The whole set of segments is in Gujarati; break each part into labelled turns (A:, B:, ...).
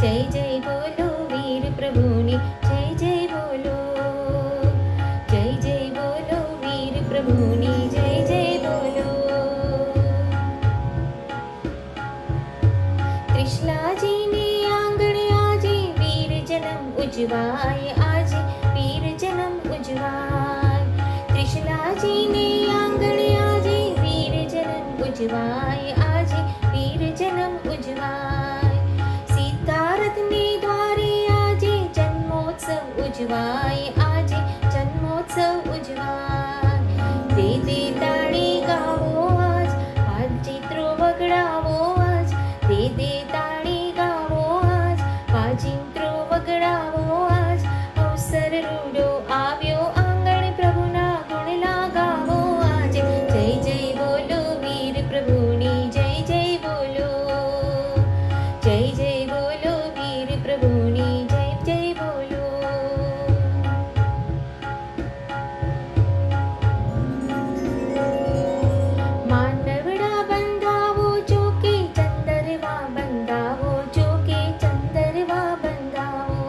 A: જય જય બોલો વીર પ્રભુની જય જય બોલો. જય જય બોલો વીર પ્રભુની જય જય બોલો. કૃષ્ણાજીને આંગણે આજે વીર જન્મ ઉજવાય, આજે વીર જન્મ ઉજવાય. કૃષ્ણાજીને આંગણે આજે વીર જન્મ ઉજવાય, આજે વીર જન્મ ઉજવાય. સિદ્ધાર્થને દ્વારે આજે જન્મોત્સવ ઉજવાય, આજે જન્મોત્સવ ઉજવાય. દે દે તાળી ગાવો આજ, આજ ચિત્રો વગડાવો આજ. દે દે તાળી ગાવો આજ, આજ ચિત્રો વગડાવો આજ. અવસર રૂડો આવ્યો આંગણ પ્રભુના ગુણ લાગાવો આજે. જય જય બોલો વીર પ્રભુની જય જય બોલો. જય જય બોલો વીર પ્રભુની જય જય બોલો. માંડવડા બંધાવો ચોકે ચંદરવા બંધાવો, ચોકે ચંદરવા બંધાવો.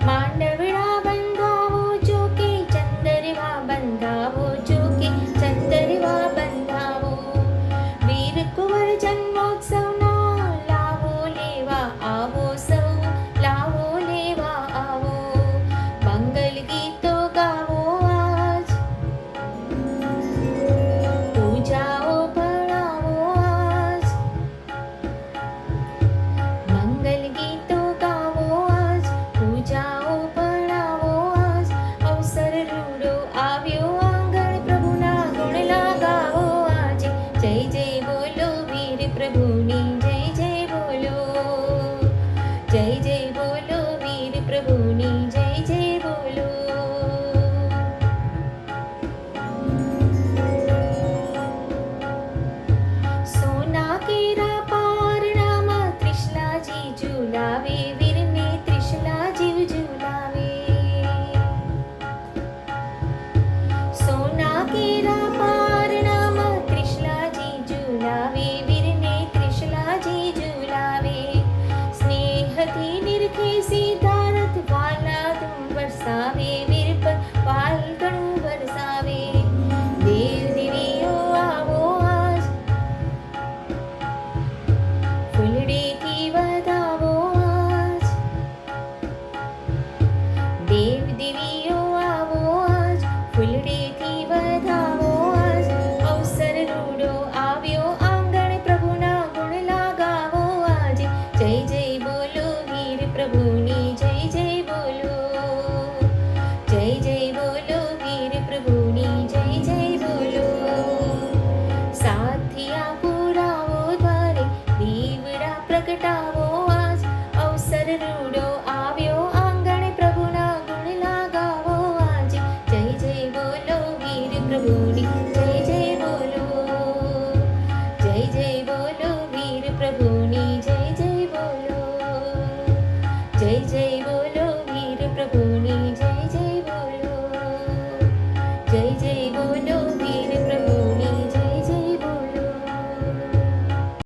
A: માંડવડા બંધાવો ચોકે ચંદરવા બંધાવો, ચોકે ચંદરવા બંધાવો. વીર કુંવર જન્મોત્સવના લાવો લેવા આવો સૌ, લાવો લેવા આવો. મંગલ ગીતો ગાવો આજ, પૂજાઓ ભણાવો આજ. મંગલ ગીતો ગાવો આજ, પૂજાઓ ભણાવો આજ. અવસર રૂડો આવ્યો આંગણ પ્રભુના ગુણ લાગાવો આજે. જય જય બોલો વીર પ્રભુની જય જય બોલો. જય જય બોલો વીર પ્રભુની જય જય બોલો. સોના કેરા પારણામાં ત્રિશલાજી ઝુલાવે, વીરને ત્રિશલાજી ઝુલાવે. સોના કેરા પારણામાં ત્રિશલાજી ઝુલાવે, વીરને ત્રિશલાજી ઝુલાવે. સ્નેહથી નિરખે સિદ્ધાર્થ વાલા તું વરસાવે, વીર પર વાલગણું વરસાવે. દેવ દેવીઓ આવો આજ, ફૂલડેથી વધાવો આજ. દેવ દેવીઓ આવો આજ, ફૂલડેથી વધાવો આજ. અવસર રૂડો આવ્યો આંગણ પ્રભુના ગુણ લાગાવો આજે. જય જય બોલો વીર પ્રભુની જય જય બોલો. જય જય બોલો વીર પ્રભુની જય જય બોલો. સાથિયા પુરાવો દ્વારે, દીવડા પ્રગટાવો આજ. અવસર રૂડો આવ્યો આંગણ પ્રભુના ગુણ લાગાવો આજે. જય જય બોલો વીર પ્રભુની જય જય બોલો. જય જય બોલો વીર પ્રભુની જય